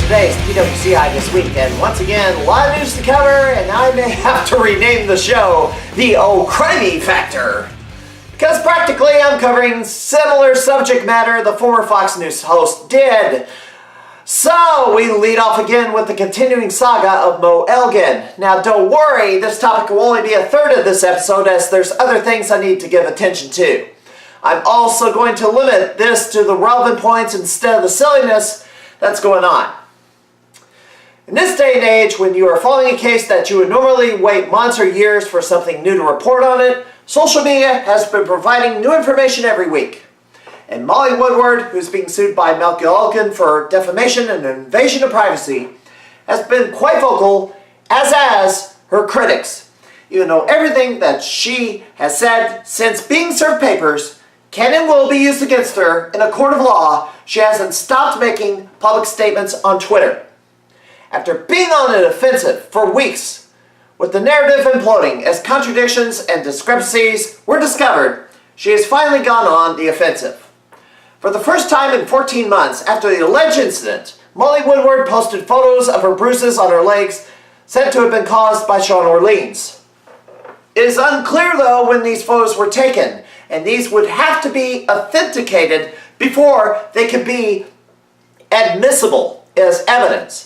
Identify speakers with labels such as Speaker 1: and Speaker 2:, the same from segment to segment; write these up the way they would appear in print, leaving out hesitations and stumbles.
Speaker 1: today's PWCI This Week, and once again, a lot of news to cover, and I may have to rename the show the Oh Crimey Factor, because practically I'm covering similar subject matter the former Fox News host did. So, we lead off again with the continuing saga of Elgin. Now, don't worry, this topic will only be a third of this episode, as there's other things I need to give attention to. I'm also going to limit this to the relevant points instead of the silliness that's going on. In this day and age, when you are following a case that you would normally wait months or years for something new to report on it, social media has been providing new information every week. And Molly Woodward, who's being sued by Elgin for defamation and invasion of privacy, has been quite vocal, as has her critics. Even though everything that she has said since being served papers can and will be used against her in a court of law, she hasn't stopped making public statements on Twitter. After being on an offensive for weeks, with the narrative imploding as contradictions and discrepancies were discovered, she has finally gone on the offensive. For the first time in 14 months after the alleged incident, Molly Woodward posted photos of her bruises on her legs said to have been caused by Sean Orleans. It is unclear, though, when these photos were taken, and these would have to be authenticated before they could be admissible as evidence.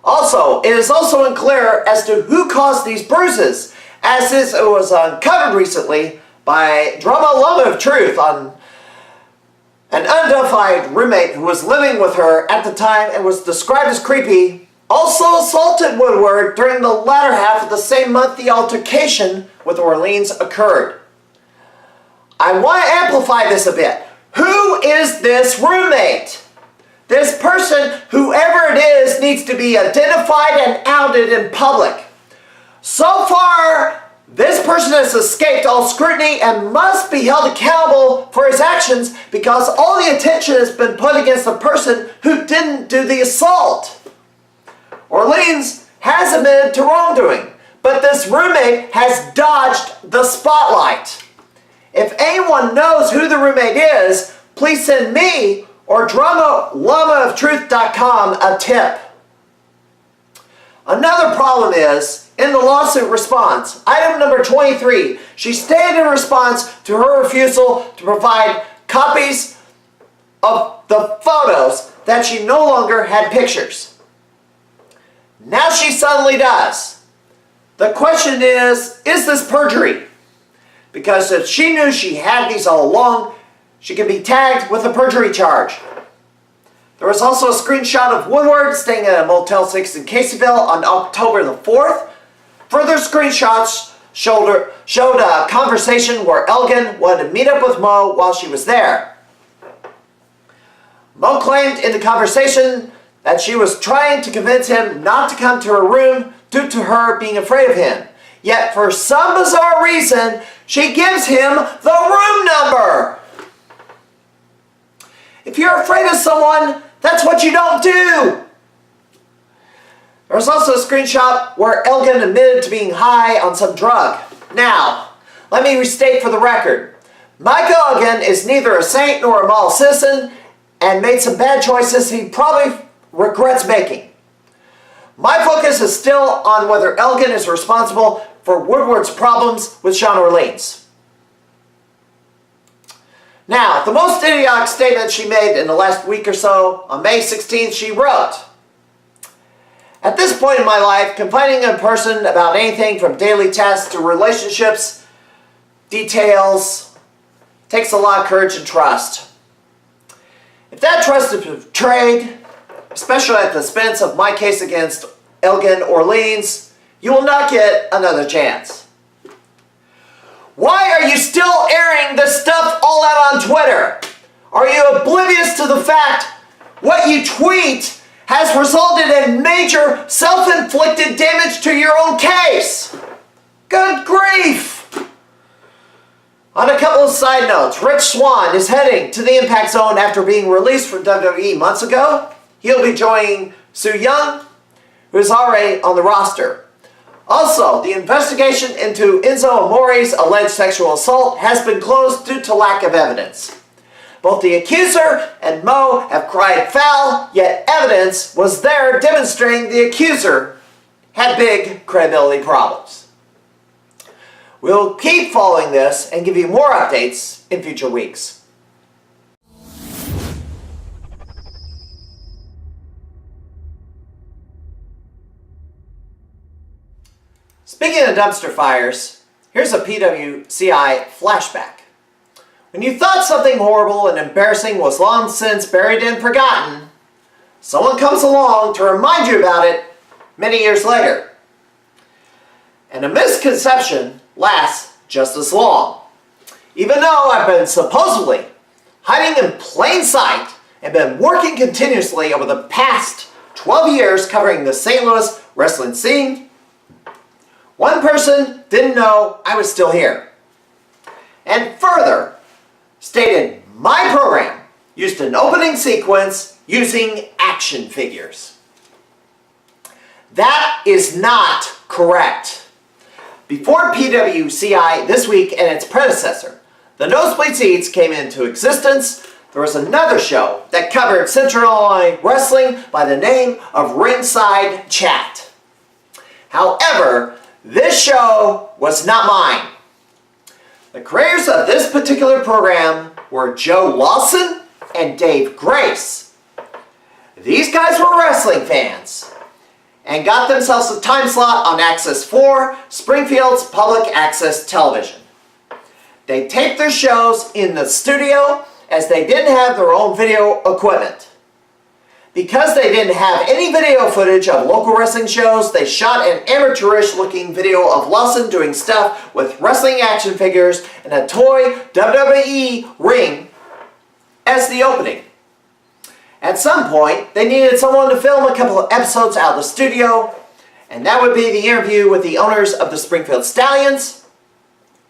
Speaker 1: Also, it is also unclear as to who caused these bruises, as this was uncovered recently by drama lover of truth on an unidentified roommate who was living with her at the time and was described as creepy, also assaulted Woodward during the latter half of the same month the altercation with Orleans occurred. I want to amplify this a bit. Who is this roommate? This person, whoever it is, needs to be identified and outed in public. So far, this person has escaped all scrutiny and must be held accountable for his actions because all the attention has been put against the person who didn't do the assault. Orleans has admitted to wrongdoing, but this roommate has dodged the spotlight. If anyone knows who the roommate is, please send me or drama-lover-of-truth.com a tip. Another problem is, in the lawsuit response, item number 23, she stated in response to her refusal to provide copies of the photos that she no longer had pictures. Now she suddenly does. The question is this perjury? Because if she knew she had these all along, she can be tagged with a perjury charge. There was also a screenshot of Woodward staying at a Motel 6 in Caseyville on October the 4th. Further screenshots showed a conversation where Elgin wanted to meet up with Mo while she was there. Mo claimed in the conversation that she was trying to convince him not to come to her room due to her being afraid of him. Yet, for some bizarre reason, she gives him the room number. If you're afraid of someone, that's what you don't do. There was also a screenshot where Elgin admitted to being high on some drug. Now, let me restate for the record. Michael Elgin is neither a saint nor a model citizen and made some bad choices he probably regrets making. My focus is still on whether Elgin is responsible for Woodward's problems with Sean Orleans. Now, the most idiotic statement she made in the last week or so, on May 16th, she wrote, "At this point in my life, confiding in a person about anything from daily tasks to relationships, details, takes a lot of courage and trust. If that trust is betrayed, especially at the expense of my case against Elgin Orleans, you will not get another chance." Why are you still airing this stuff all out on Twitter? Are you oblivious to the fact what you tweet has resulted in major self-inflicted damage to your own case? Good grief! On a couple of side notes, Rich Swann is heading to the impact zone after being released from WWE months ago. He'll be joining Su Yung, who is already on the roster. Also, the investigation into Enzo Amore's alleged sexual assault has been closed due to lack of evidence. Both the accuser and Mo have cried foul, yet evidence evidence was there demonstrating the accuser had big credibility problems. We'll keep following this and give you more updates in future weeks. Speaking of dumpster fires, here's a PWCI flashback. When you thought something horrible and embarrassing was long since buried and forgotten, someone comes along to remind you about it many years later. And a misconception lasts just as long. Even though I've been supposedly hiding in plain sight and been working continuously over the past 12 years covering the St. Louis wrestling scene, one person didn't know I was still here. And further, stated my program used an opening sequence using action figures. That is not correct. Before PWCI This Week and its predecessor, the Nosebleed Seats came into existence, there was another show that covered Central Illinois wrestling by the name of Ringside Chat. However, this show was not mine. The creators of this particular program were Joe Lawson and Dave Grace. These guys were wrestling fans and got themselves a time slot on Access 4, Springfield's public access television. They taped their shows in the studio as they didn't have their own video equipment. Because they didn't have any video footage of local wrestling shows, they shot an amateurish looking video of Lawson doing stuff with wrestling action figures and a toy WWE ring as the opening. At some point, they needed someone to film a couple of episodes out of the studio, and that would be the interview with the owners of the Springfield Stallions,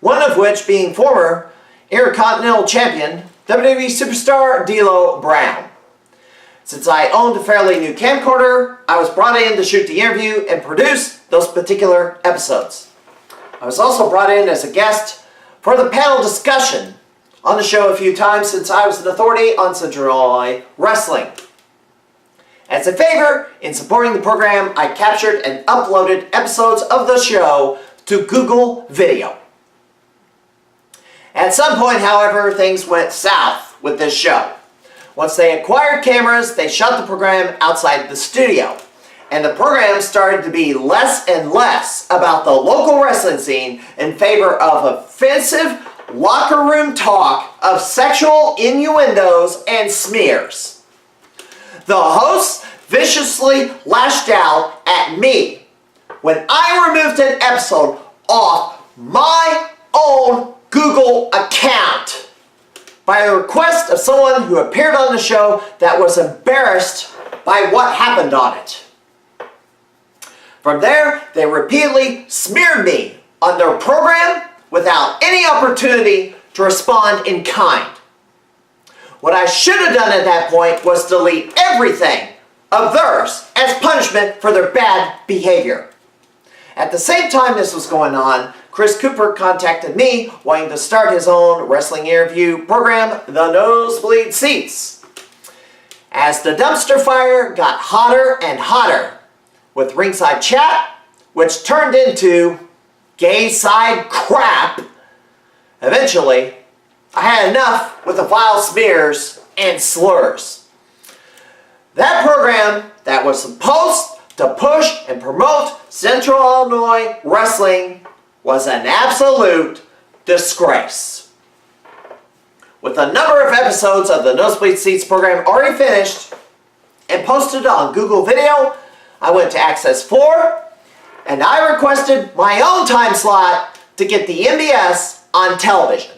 Speaker 1: one of which being former Intercontinental Champion WWE Superstar D'Lo Brown. Since I owned a fairly new camcorder, I was brought in to shoot the interview and produce those particular episodes. I was also brought in as a guest for the panel discussion on the show a few times since I was an authority on Central Illinois wrestling. As a favor, in supporting the program, I captured and uploaded episodes of the show to Google Video. At some point, however, things went south with this show. Once they acquired cameras, they shot the program outside the studio. And the program started to be less and less about the local wrestling scene in favor of offensive locker room talk of sexual innuendos and smears. The hosts viciously lashed out at me when I removed an episode off my own Google account by a request of someone who appeared on the show that was embarrassed by what happened on it. From there, they repeatedly smeared me on their program without any opportunity to respond in kind. What I should have done at that point was delete everything of theirs as punishment for their bad behavior. At the same time this was going on, Chris Cooper contacted me wanting to start his own wrestling interview program, The Nosebleed Seats. As the dumpster fire got hotter and hotter, with Ringside Chat, which turned into gay side crap, eventually I had enough with the vile smears and slurs. That program that was supposed to push and promote Central Illinois wrestling was an absolute disgrace. With a number of episodes of the Nosebleed Seats program already finished and posted on Google Video, I went to Access 4 and I requested my own time slot to get the MBS on television.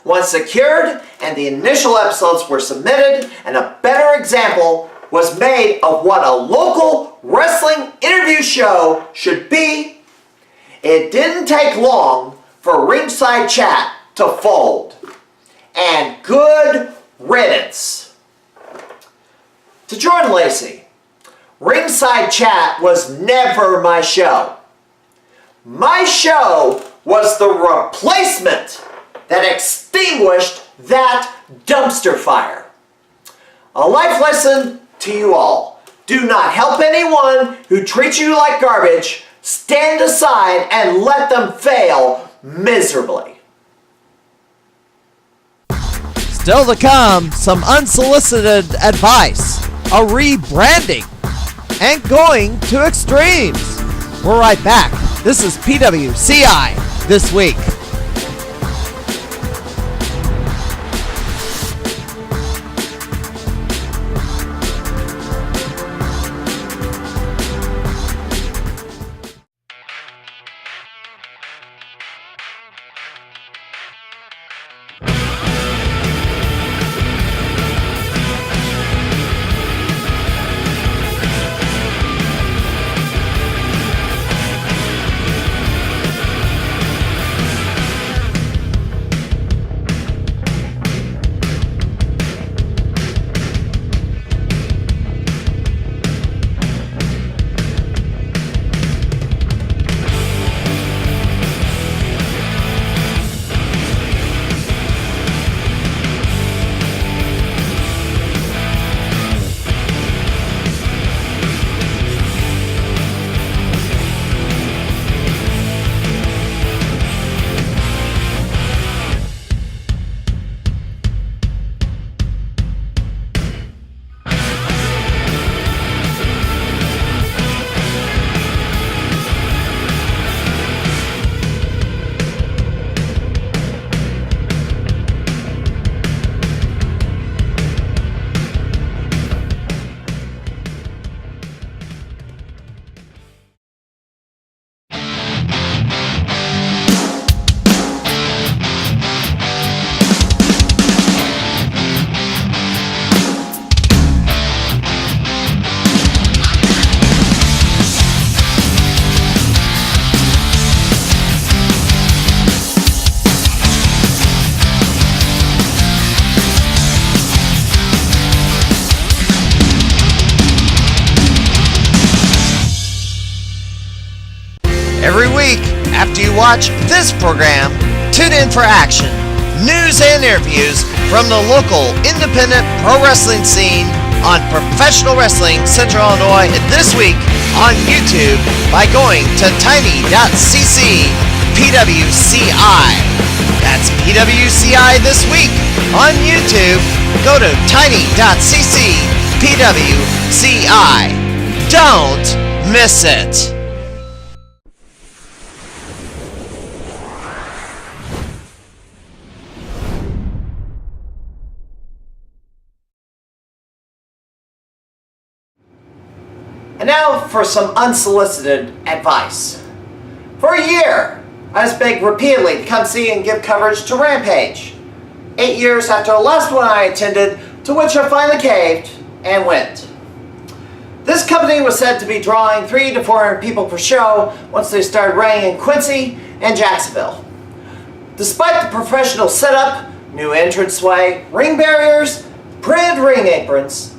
Speaker 1: Once secured and the initial episodes were submitted and a better example was made of what a local wrestling interview show should be, it didn't take long for Ringside Chat to fold. And good riddance. To Jordan Lacey, Ringside Chat was never my show. My show was the replacement that extinguished that dumpster fire. A life lesson to you all. Do not help anyone who treats you like garbage. Stand aside and let them fail miserably.
Speaker 2: Still to come, some unsolicited advice, a rebranding, and going to extremes. We're right back. This is PWCI This Week. Every week, after you watch this program, tune in for action, news, and interviews from the local independent pro wrestling scene on Professional Wrestling Central Illinois this week on YouTube by going to tiny.cc PWCI. That's PWCI This Week on YouTube. Go to tiny.cc PWCI. Don't miss it.
Speaker 1: And now for some unsolicited advice. For a year, I was begged repeatedly to come see and give coverage to Rampage. 8 years after the last one I attended, to which I finally caved and went. This company was said to be drawing 300 to 400 people per show once they started running in Quincy and Jacksonville. Despite the professional setup, new entranceway, ring barriers, printed ring aprons,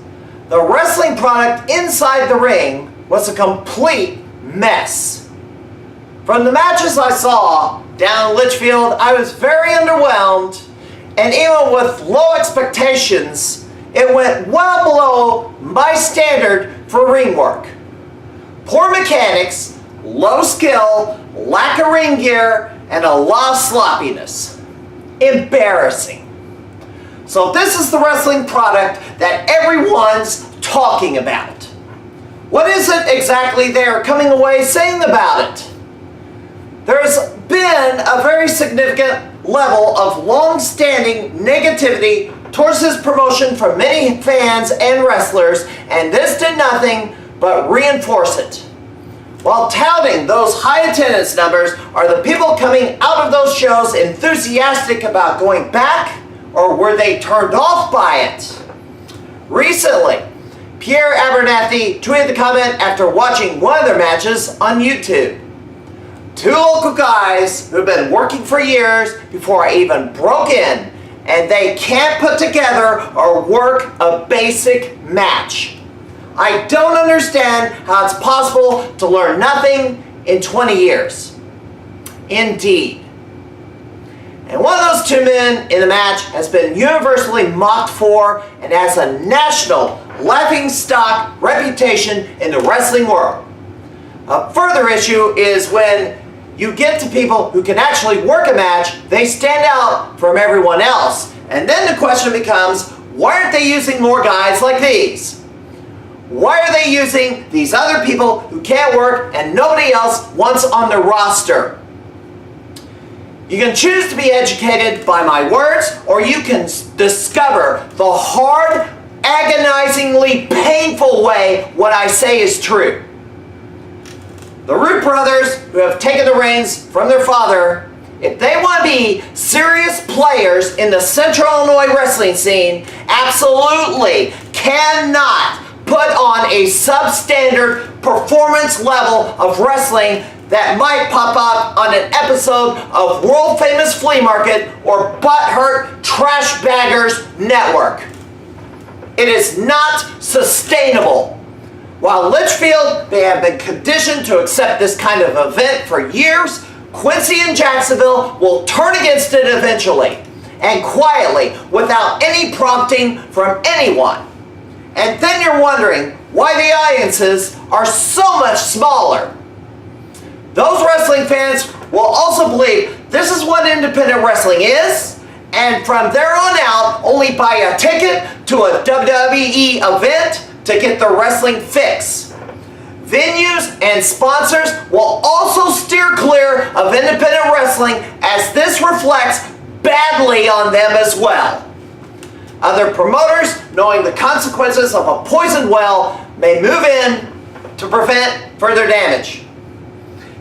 Speaker 1: the wrestling product inside the ring was a complete mess. From the matches I saw down in Litchfield, I was very underwhelmed, and even with low expectations, it went well below my standard for ring work. Poor mechanics, low skill, lack of ring gear, and a lot of sloppiness. Embarrassing. So this is the wrestling product that everyone's talking about. What is it exactly they're coming away saying about it? There's been a very significant level of long-standing negativity towards this promotion from many fans and wrestlers, and this did nothing but reinforce it. While touting those high attendance numbers, are the people coming out of those shows enthusiastic about going back, or were they turned off by it? Recently, Pierre Abernathy tweeted the comment after watching one of their matches on YouTube. Two local guys who've been working for years before I even broke in, and they can't put together or work a basic match. I don't understand how it's possible to learn nothing in 20 years. Indeed. And one of those two men in the match has been universally mocked for and has a national laughingstock reputation in the wrestling world. A further issue is when you get to people who can actually work a match, they stand out from everyone else. And then the question becomes, why aren't they using more guys like these? Why are they using these other people who can't work and nobody else wants on the roster? You can choose to be educated by my words, or you can discover the hard, agonizingly painful way what I say is true. The Root brothers, who have taken the reins from their father, if they want to be serious players in the Central Illinois wrestling scene, absolutely cannot put on a substandard performance level of wrestling that might pop up on an episode of World Famous Flea Market or Butthurt Trash Baggers Network. It is not sustainable. While Litchfield, they have been conditioned to accept this kind of event for years, Quincy and Jacksonville will turn against it eventually, and quietly, without any prompting from anyone. And then you're wondering why the audiences are so much smaller. Those wrestling fans will also believe this is what independent wrestling is, and from there on out, only buy a ticket to a WWE event to get the wrestling fix. Venues and sponsors will also steer clear of independent wrestling, as this reflects badly on them as well. Other promoters, knowing the consequences of a poisoned well, may move in to prevent further damage.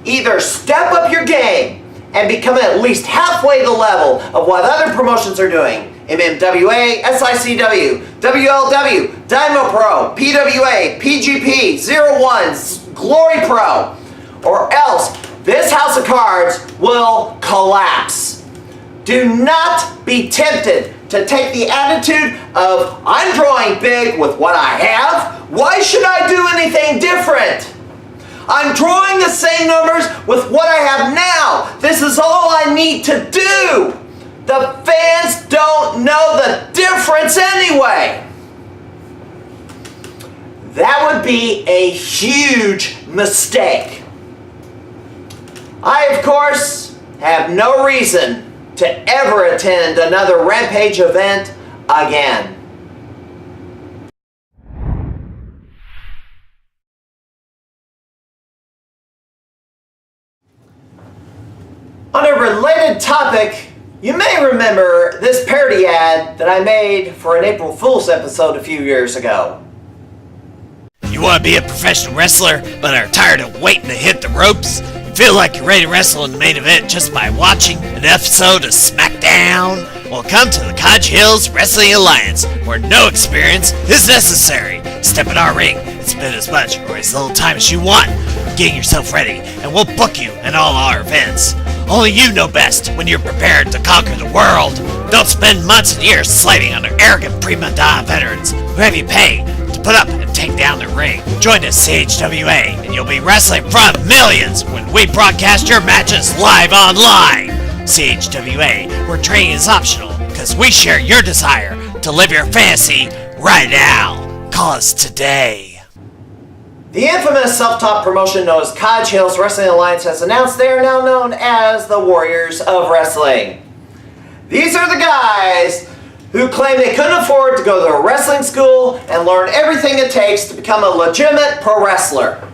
Speaker 1: Either step up your game and become at least halfway the level of what other promotions are doing. MMWA, SICW, WLW, Dynamo Pro, PWA, PGP, 01, Glory Pro, or else this house of cards will collapse. Do not be tempted to take the attitude of, I'm drawing big with what I have, why should I do anything different? I'm drawing the same numbers with what I have now. This is all I need to do. The fans don't know the difference anyway. That would be a huge mistake. I, of course, have no reason to ever attend another Rampage event again. On a related topic, you may remember this parody ad that I made for an April Fool's episode a few years ago.
Speaker 2: You want to be a professional wrestler, but are tired of waiting to hit the ropes? You feel like you're ready to wrestle in the main event just by watching an episode of SmackDown? Well, come to the Cottage Hills Wrestling Alliance, where no experience is necessary. Step in our ring and spend as much or as little time as you want. Get yourself ready, and we'll book you in all our events. Only you know best when you're prepared to conquer the world. Don't spend months and years slaving under arrogant prima donna veterans who have you pay to put up and take down the ring. Join us, CHWA, and you'll be wrestling in front of millions when we broadcast your matches live online. CHWA, where training is optional because we share your desire to live your fantasy right now. Call us today.
Speaker 1: The infamous self-taught promotion known as Cottage Hills Wrestling Alliance has announced they are now known as the Warriors of Wrestling. These are the guys who claim they couldn't afford to go to a wrestling school and learn everything it takes to become a legitimate pro wrestler.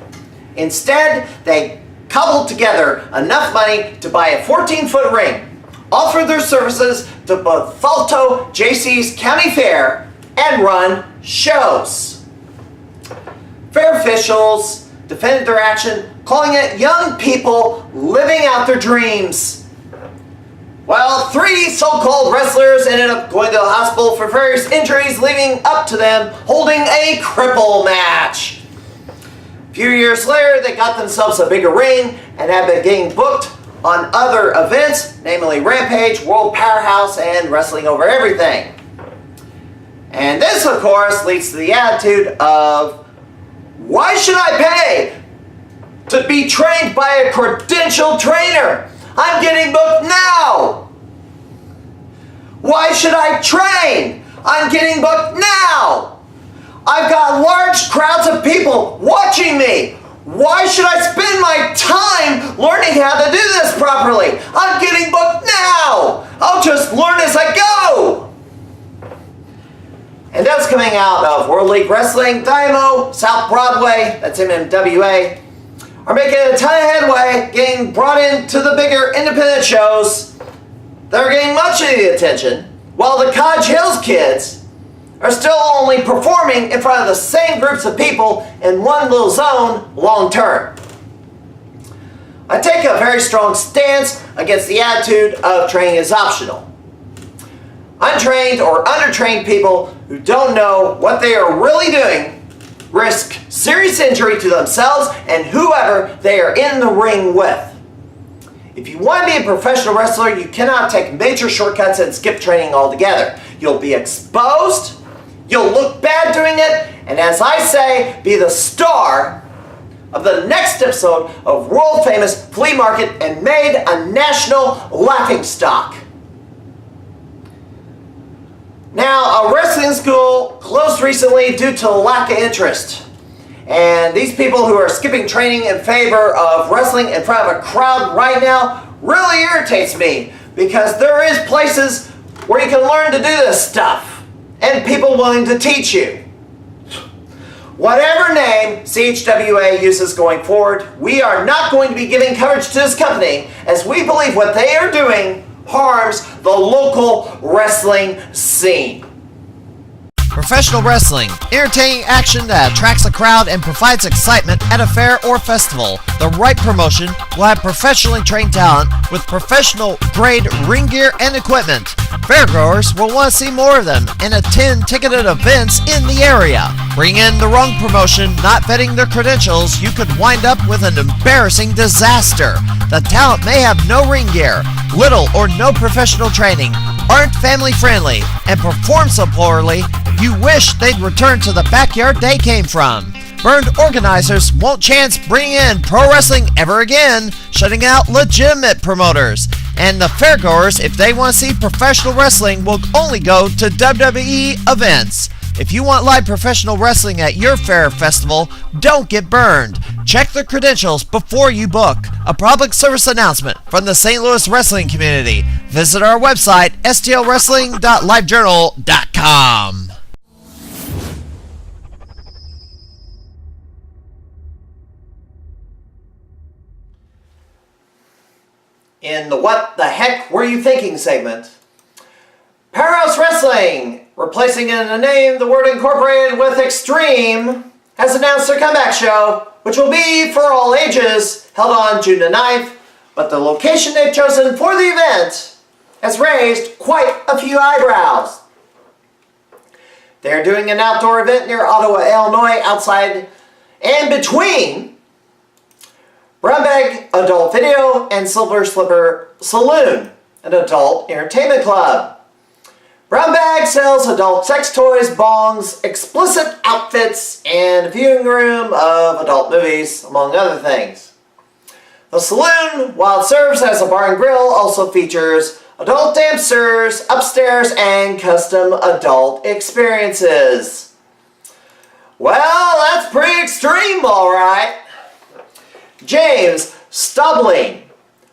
Speaker 1: Instead, they cobbled together enough money to buy a 14-foot ring, offer their services to both Falto JC's County Fair, and run shows. Fair officials defended their action, calling it young people living out their dreams. Well, 3 so-called wrestlers ended up going to the hospital for various injuries, leading up to them holding a cripple match. A few years later, they got themselves a bigger ring and have been getting booked on other events, namely Rampage, World Powerhouse, and Wrestling Over Everything. And this, of course, leads to the attitude of, why should I pay to be trained by a credentialed trainer? I'm getting booked now. Why should I train? I'm getting booked now. I've got large crowds of people watching me. Why should I spend my time learning how to do this properly? I'm getting booked now. I'll just learn as I go. And those coming out of World League Wrestling, Dynamo, South Broadway, that's MMWA, are making a ton of headway, getting brought into the bigger independent shows that are getting much of the attention, while the Cottage Hills kids are still only performing in front of the same groups of people in one little zone long term. I take a very strong stance against the attitude of training is optional. Untrained or undertrained people who don't know what they are really doing risk serious injury to themselves and whoever they are in the ring with. If you want to be a professional wrestler, you cannot take major shortcuts and skip training altogether. You'll be exposed, you'll look bad doing it, and as I say, be the star of the next episode of world famous Flea Market and made a national laughingstock. Now, a wrestling school closed recently due to lack of interest. And these people who are skipping training in favor of wrestling in front of a crowd right now really irritates me, because there is places where you can learn to do this stuff and people willing to teach you. Whatever name CHWA uses going forward, we are not going to be giving coverage to this company, as we believe what they are doing harms the local wrestling scene.
Speaker 2: Professional wrestling, entertaining action that attracts a crowd and provides excitement at a fair or festival. The right promotion will have professionally trained talent with professional grade ring gear and equipment. Fairgoers will want to see more of them and attend ticketed events in the area. Bring in the wrong promotion, not vetting their credentials, you could wind up with an embarrassing disaster. The talent may have no ring gear, little or no professional training, aren't family friendly, and perform so poorly you wish they'd return to the backyard they came from. Burned organizers won't chance bringing in pro wrestling ever again, shutting out legitimate promoters. And the fairgoers, if they want to see professional wrestling, will only go to WWE events. If you want live professional wrestling at your fair festival, don't get burned. Check the credentials before you book. A public service announcement from the St. Louis wrestling community. Visit our website, stlwrestling.livejournal.com.
Speaker 1: In the What the Heck Were You Thinking segment, Powerhouse Wrestling, replacing in the name the word incorporated with Extreme, has announced their comeback show, which will be for all ages, held on June the 9th, but the location they've chosen for the event has raised quite a few eyebrows. They're doing an outdoor event near Ottawa, Illinois, outside and between Brown Bag Adult Video and Silver Slipper Saloon, an adult entertainment club. Brown Bag sells adult sex toys, bongs, explicit outfits, and a viewing room of adult movies, among other things. The saloon, while it serves as a bar and grill, also features adult dancers upstairs and custom adult experiences. Well, that's pretty extreme, all right. James Ahrens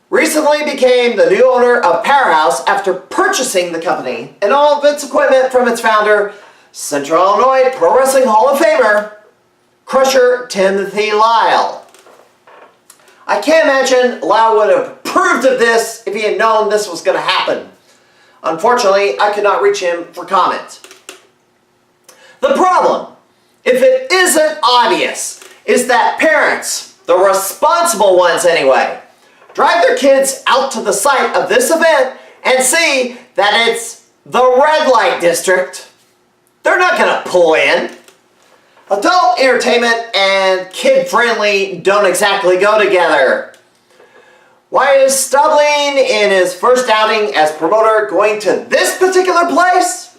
Speaker 1: recently became the new owner of Powerhouse after purchasing the company and all of its equipment from its founder, Central Illinois Pro Wrestling Hall of Famer, Crusher Timothy Lyle. I can't imagine Lyle would have approved of this if he had known this was going to happen. Unfortunately, I could not reach him for comment. The problem, if it isn't obvious, is that parents, the responsible ones anyway, drive their kids out to the site of this event and see that it's the red light district. They're not going to pull in. Adult entertainment and kid-friendly don't exactly go together. Why is Stubbling, in his first outing as promoter, going to this particular place?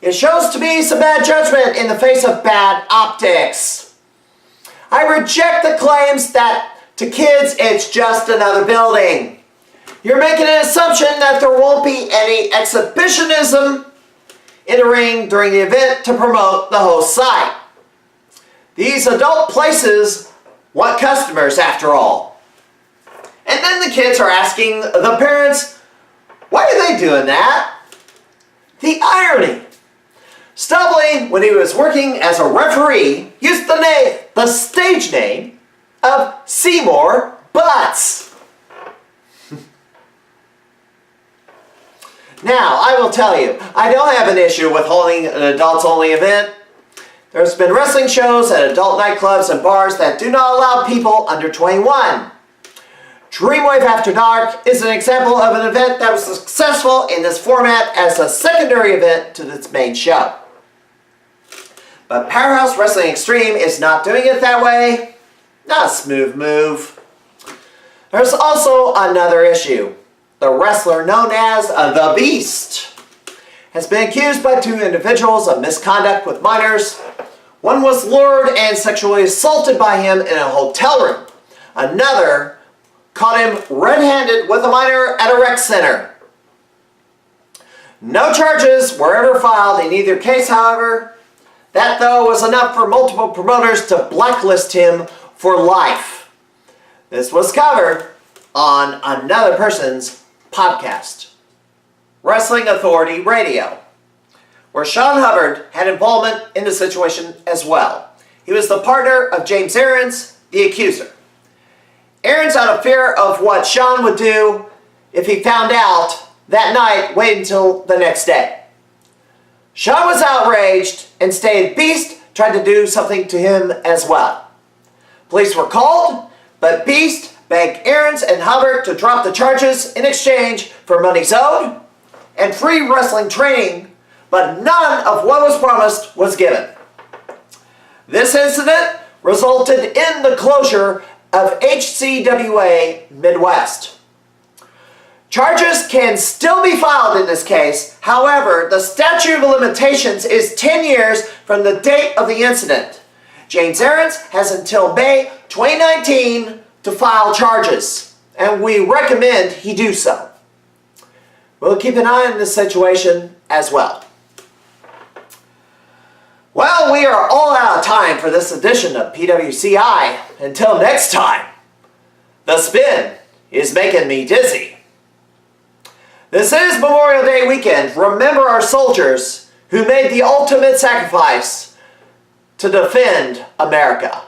Speaker 1: It shows to be some bad judgment in the face of bad optics. I reject the claims that to kids it's just another building. You're making an assumption that there won't be any exhibitionism in the ring during the event to promote the host's site. These adult places want customers after all. And then the kids are asking the parents, why are they doing that? The irony. Stubbling, when he was working as a referee, used the stage name of Seymour Butts. Now, I will tell you, I don't have an issue with holding an adults-only event. There's been wrestling shows at adult nightclubs and bars that do not allow people under 21. Dreamwave After Dark is an example of an event that was successful in this format as a secondary event to its main show. But Powerhouse Wrestling Extreme is not doing it that way. Not a smooth move. There's also another issue. The wrestler known as The Beast has been accused by two individuals of misconduct with minors. One was lured and sexually assaulted by him in a hotel room. Another caught him red-handed with a minor at a rec center. No charges were ever filed in either case, however. That, though, was enough for multiple promoters to blacklist him for life. This was covered on another person's podcast, Wrestling Authority Radio, where Sean Hubbard had involvement in the situation as well. He was the partner of James Ahrens, the accuser. Ahrens, out of fear of what Sean would do if he found out that night, waited until the next day. Sean was outraged and stated Beast tried to do something to him as well. Police were called, but Beast begged Ahrens and Hubbard to drop the charges in exchange for monies owed and free wrestling training, but none of what was promised was given. This incident resulted in the closure of HCWA Midwest. Charges can still be filed in this case. However, the statute of limitations is 10 years from the date of the incident. James Ahrens has until May 2019 to file charges, and we recommend he do so. We'll keep an eye on this situation as well. Well, we are all out of time for this edition of PWCI. Until next time, the spin is making me dizzy. This is Memorial Day weekend. Remember our soldiers who made the ultimate sacrifice to defend America.